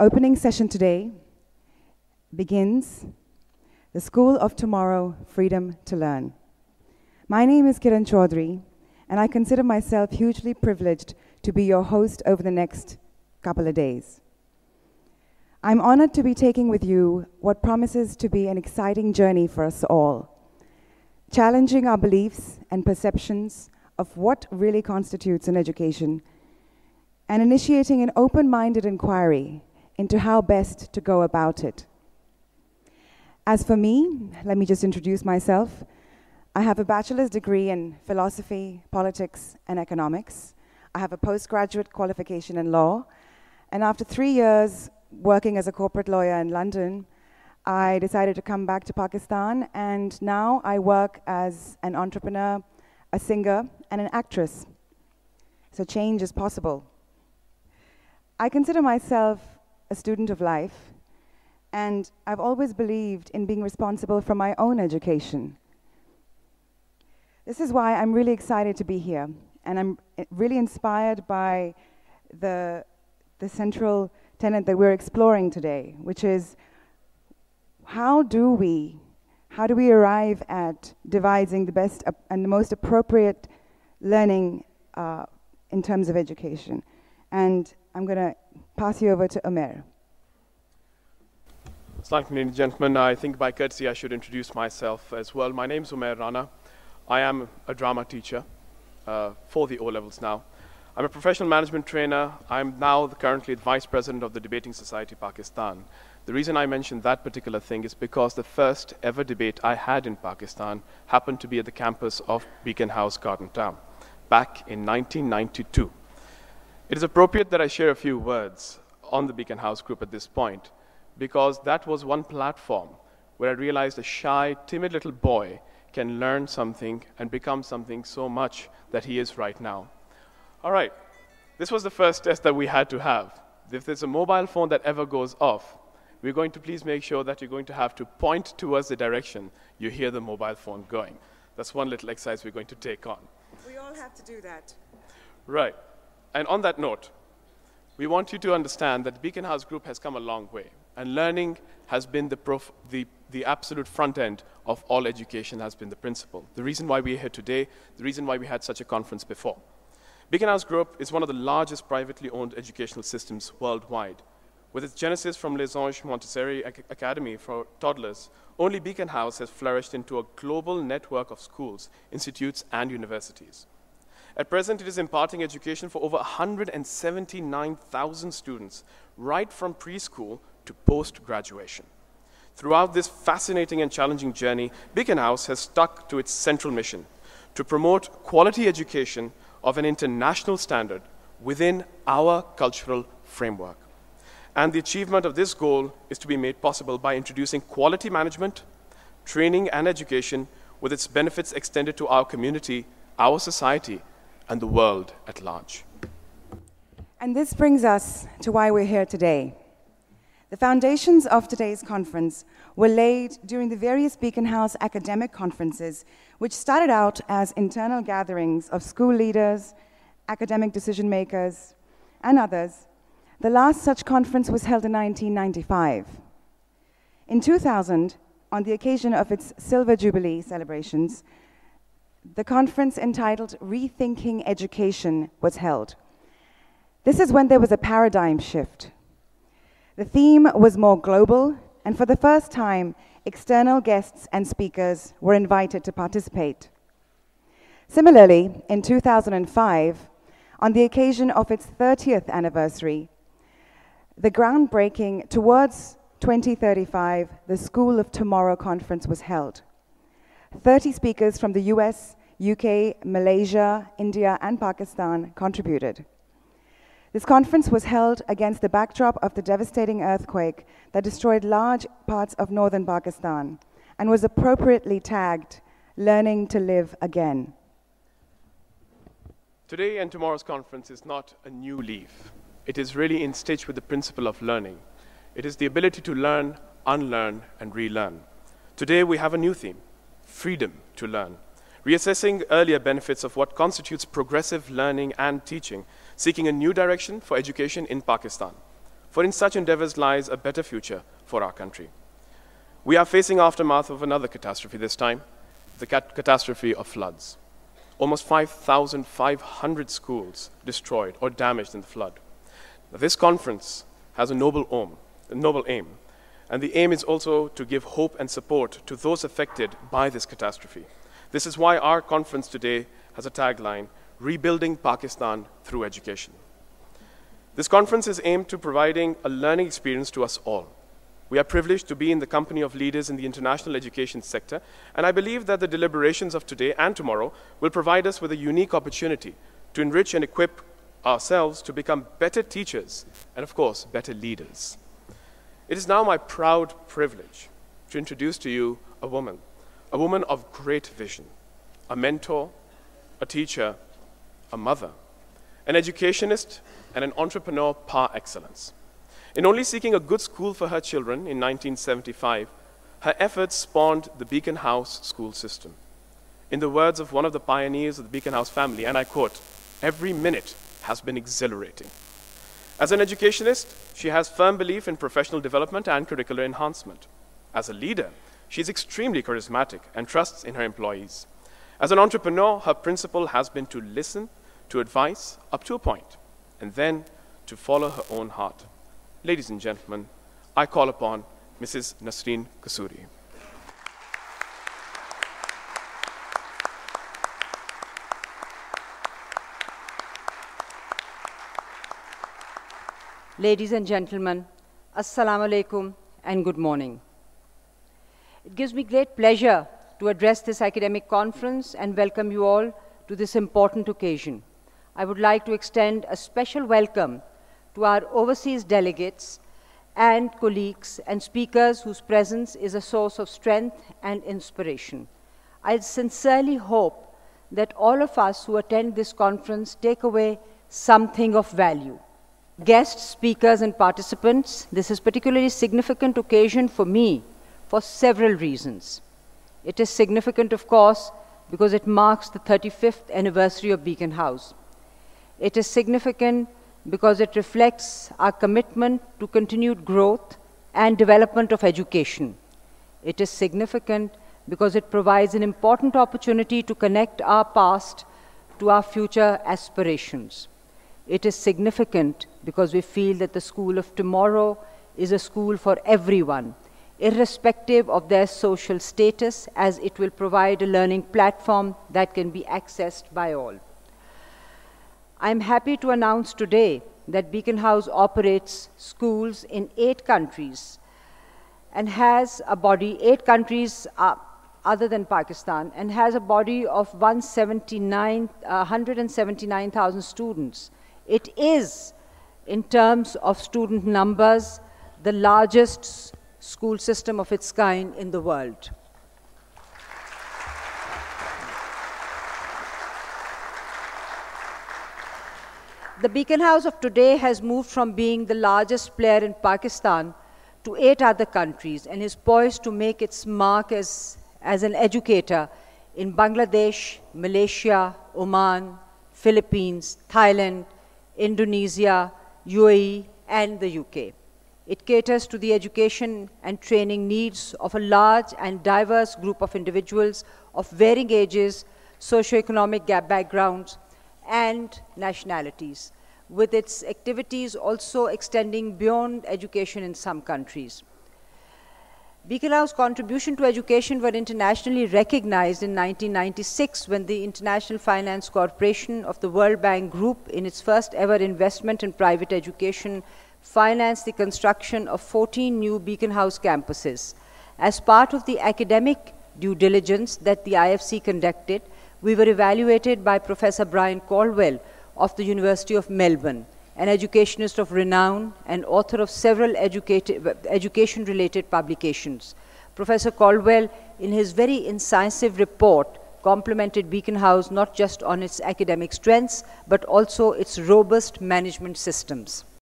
opening session today begins the School of Tomorrow, Freedom to Learn. My name is Kiran Chaudhary, and I consider myself hugely privileged to be your host over the next couple of days. I'm honored to be taking with you what promises to be an exciting journey for us all, challenging our beliefs and perceptions of what really constitutes an education, and initiating an open-minded inquiry into how best to go about it. As for me, let me just introduce myself. I have a bachelor's degree in philosophy, politics, and economics. I have a postgraduate qualification in law, and after 3 years working as a corporate lawyer in London, I decided to come back to Pakistan, and now I work as an entrepreneur, a singer, and an actress. So change is possible. I consider myself a student of life, and I've always believed in being responsible for my own education. This is why I'm really excited to be here, and I'm really inspired by the central tenet that we're exploring today, which is how do we arrive at devising the best and the most appropriate learning in terms of education? And I'm going to pass you over to Umair. Assalamu alaikum, ladies and gentlemen. I think by courtesy I should introduce myself as well. My name is Umair Rana. I am a drama teacher for the O-levels now. I'm a professional management trainer. I'm now currently the Vice President of the Debating Society Pakistan. The reason I mention that particular thing is because the first ever debate I had in Pakistan happened to be at the campus of Beaconhouse Garden Town back in 1992. It is appropriate that I share a few words on the Beaconhouse Group at this point, because that was one platform where I realized a shy, timid little boy can learn something and become something so much that he is right now. All right, this was the first test that we had to have. If there's a mobile phone that ever goes off, we're going to please make sure that you're going to have to point towards the direction you hear the mobile phone going. That's one little exercise we're going to take on. We all have to do that. Right. And on that note, we want you to understand that the Beaconhouse Group has come a long way, and learning has been the absolute front end of all education, has been the principle. The reason why we're here today, the reason why we had such a conference before. Beaconhouse Group is one of the largest privately owned educational systems worldwide. With its genesis from Les Anges Montessori Academy for toddlers, only Beaconhouse has flourished into a global network of schools, institutes, and universities. At present, it is imparting education for over 179,000 students, right from preschool to post-graduation. Throughout this fascinating and challenging journey, Beaconhouse has stuck to its central mission to promote quality education of an international standard within our cultural framework. And the achievement of this goal is to be made possible by introducing quality management, training, and education with its benefits extended to our community, our society, and the world at large. And this brings us to why we're here today. The foundations of today's conference were laid during the various Beaconhouse academic conferences, which started out as internal gatherings of school leaders, academic decision makers, and others. The last such conference was held in 1995. In 2000, on the occasion of its Silver Jubilee celebrations, the conference entitled Rethinking Education was held. This is when there was a paradigm shift. The theme was more global, and for the first time, external guests and speakers were invited to participate. Similarly, in 2005, on the occasion of its 30th anniversary, the groundbreaking Towards 2035, the School of Tomorrow conference was held. 30 speakers from the US, UK, Malaysia, India, and Pakistan contributed. This conference was held against the backdrop of the devastating earthquake that destroyed large parts of northern Pakistan and was appropriately tagged Learning to Live Again. Today and tomorrow's conference is not a new leaf. It is really in stitch with the principle of learning. It is the ability to learn, unlearn, and relearn. Today we have a new theme, freedom to learn. Reassessing earlier benefits of what constitutes progressive learning and teaching, seeking a new direction for education in Pakistan. for in such endeavors lies a better future for our country. We are facing aftermath of another catastrophe this time, the catastrophe of floods. Almost 5,500 schools destroyed or damaged in the flood. Now, this conference has a noble aim, and the aim is also to give hope and support to those affected by this catastrophe. This is why our conference today has a tagline, Rebuilding Pakistan Through Education. This conference is aimed to providing a learning experience to us all. We are privileged to be in the company of leaders in the international education sector, and I believe that the deliberations of today and tomorrow will provide us with a unique opportunity to enrich and equip ourselves to become better teachers and, of course, better leaders. It is now my proud privilege to introduce to you a woman of great vision, a mentor, a teacher, a mother, an educationist, and an entrepreneur par excellence. In only seeking a good school for her children in 1975, her efforts spawned the Beaconhouse school system. In the words of one of the pioneers of the Beaconhouse family, and I quote, "Every minute has been exhilarating." As an educationist, she has firm belief in professional development and curricular enhancement. As a leader, she is extremely charismatic and trusts in her employees. As an entrepreneur, her principle has been to listen to advice up to a point, and then to follow her own heart. Ladies and gentlemen, I call upon Mrs. Nasreen Kasuri. Ladies and gentlemen, Assalamu alaikum and good morning. It gives me great pleasure to address this academic conference and welcome you all to this important occasion. I would like to extend a special welcome to our overseas delegates and colleagues and speakers whose presence is a source of strength and inspiration. I sincerely hope that all of us who attend this conference take away something of value. Guests, speakers, and participants, this is a particularly significant occasion for me for several reasons. It is significant, of course, because it marks the 35th anniversary of Beacon House. It is significant because it reflects our commitment to continued growth and development of education. It is significant because it provides an important opportunity to connect our past to our future aspirations. It is significant because we feel that the school of tomorrow is a school for everyone, irrespective of their social status, as it will provide a learning platform that can be accessed by all. I'm happy to announce today that Beacon House operates schools in 8 countries and has a body, 8 countries other than Pakistan, and has a body of 179,000 students. It is, in terms of student numbers, the largest school system of its kind in the world. The Beacon House of today has moved from being the largest player in Pakistan to 8 other countries and is poised to make its mark as an educator in Bangladesh, Malaysia, Oman, Philippines, Thailand, Indonesia, UAE, and the UK. It caters to the education and training needs of a large and diverse group of individuals of varying ages, socioeconomic backgrounds, and nationalities, with its activities also extending beyond education in some countries. Beacon House's contribution to education were internationally recognized in 1996 when the International Finance Corporation of the World Bank Group, in its first ever investment in private education, financed the construction of 14 new Beacon House campuses. As part of the academic due diligence that the IFC conducted, we were evaluated by Professor Brian Caldwell of the University of Melbourne, an educationist of renown and author of several education-related publications. Professor Caldwell, in his very incisive report, complimented Beacon House not just on its academic strengths, but also its robust management systems.